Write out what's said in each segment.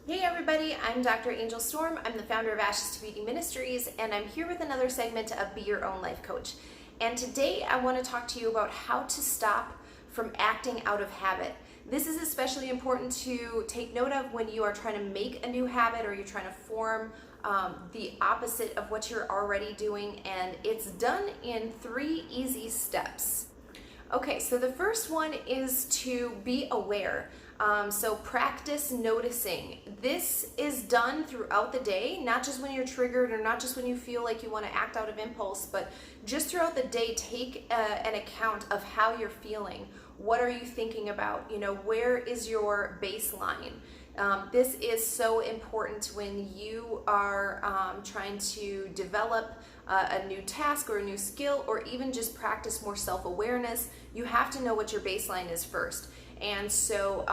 Hey everybody, I'm Dr. Angel Storm. I'm the founder of Ashes to Beauty Ministries, and I'm here with another segment of Be Your Own Life Coach. And today I want to talk to you about how to stop from acting out of habit. This is especially important to take note of when you are trying to make a new habit or you're trying to form the opposite of what you're already doing, and it's done in 3 easy steps. Okay, so the first one is to be aware. So practice noticing. This is done throughout the day, not just when you're triggered or not just when you feel like you want to act out of impulse, but just throughout the day, take an account of how you're feeling. What are you thinking about? Where is your baseline? This is so important when you are trying to develop a new task or a new skill, or even just practice more self-awareness. You have to know what your baseline is first. And so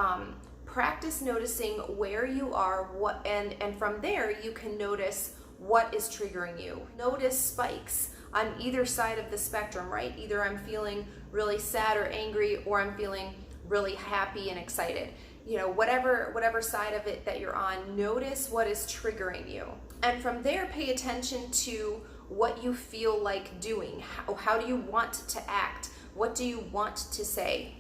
practice noticing where you are, and from there you can notice what is triggering you. Notice spikes on either side of the spectrum, right? Either I'm feeling really sad or angry, or I'm feeling really happy and excited. Whatever side of it that you're on, notice what is triggering you. And from there, pay attention to what you feel like doing. How do you want to act? What do you want to say?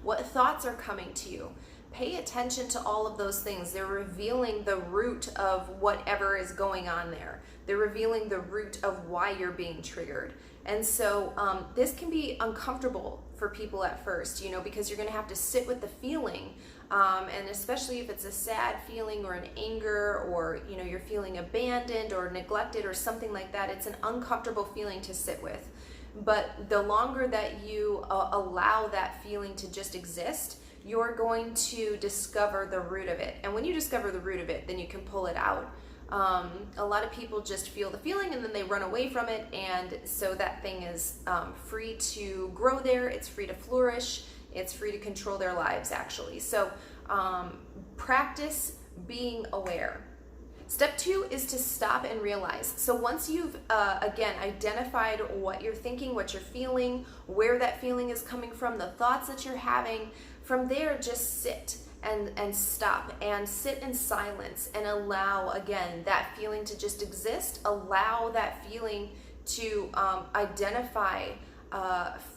What thoughts are coming to you? Pay attention to all of those things. They're revealing the root of whatever is going on there. They're revealing the root of why you're being triggered. And so this can be uncomfortable for people at first, because you're going to have to sit with the feeling. And especially if it's a sad feeling or an anger, or you're feeling abandoned or neglected or something like that, it's an uncomfortable feeling to sit with. But the longer that you allow that feeling to just exist, you're going to discover the root of it. And when you discover the root of it, then you can pull it out. A lot of people just feel the feeling and then they run away from it, and so that thing is free to grow there, it's free to flourish, it's free to control their lives actually. So practice being aware. Step 2 is to stop and realize. So once you've, again, identified what you're thinking, what you're feeling, where that feeling is coming from, the thoughts that you're having, from there just sit and stop and sit in silence and allow, again, that feeling to just exist. Allow that feeling to identify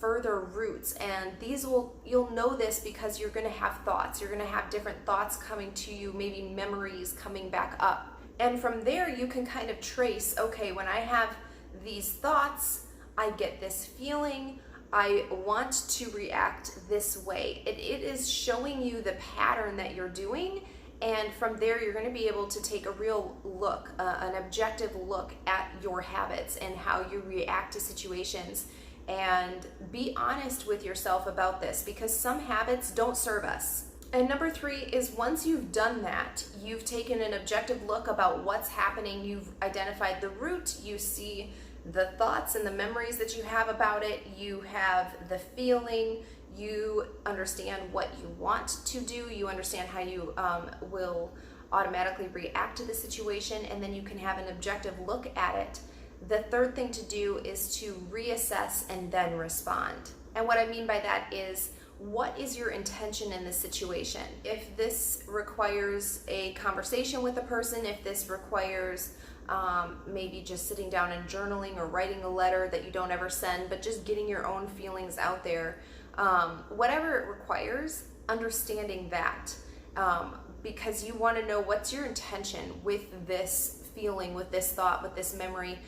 further roots, and you'll know this because you're going to have thoughts. You're going to have different thoughts coming to you, maybe memories coming back up. And from there you can kind of trace, okay, when I have these thoughts, I get this feeling, I want to react this way. It is showing you the pattern that you're doing, and from there you're going to be able to take a real look, an objective look at your habits and how you react to situations, and be honest with yourself about this, because some habits don't serve us. And number 3 is, once you've done that, you've taken an objective look about what's happening, you've identified the root, you see the thoughts and the memories that you have about it, you have the feeling, you understand what you want to do, you understand how you will automatically react to the situation, and then you can have an objective look at it. The third thing to do is to reassess and then respond. And what I mean by that is, what is your intention in this situation? If this requires a conversation with a person, if this requires maybe just sitting down and journaling or writing a letter that you don't ever send, but just getting your own feelings out there, whatever it requires, understanding that, because you want to know what's your intention with this feeling, with this thought, with this memory,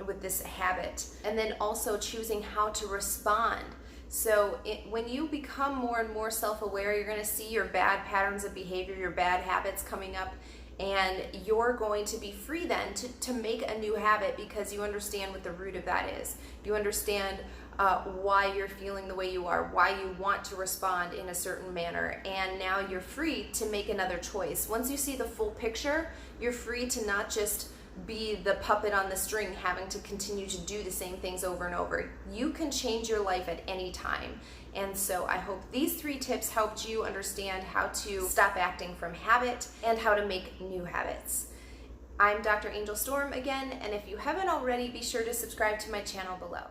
with this habit, and then also choosing how to respond. So when you become more and more self-aware, you're going to see your bad patterns of behavior, your bad habits coming up, and you're going to be free then to make a new habit, because you understand what the root of that is. You understand why you're feeling the way you are, why you want to respond in a certain manner, and now you're free to make another choice. Once you see the full picture, you're free to not just be the puppet on the string having to continue to do the same things over and over. You can change your life at any time. And so I hope these 3 tips helped you understand how to stop acting from habit and how to make new habits. I'm Dr. Angel Storm again, and if you haven't already, be sure to subscribe to my channel below.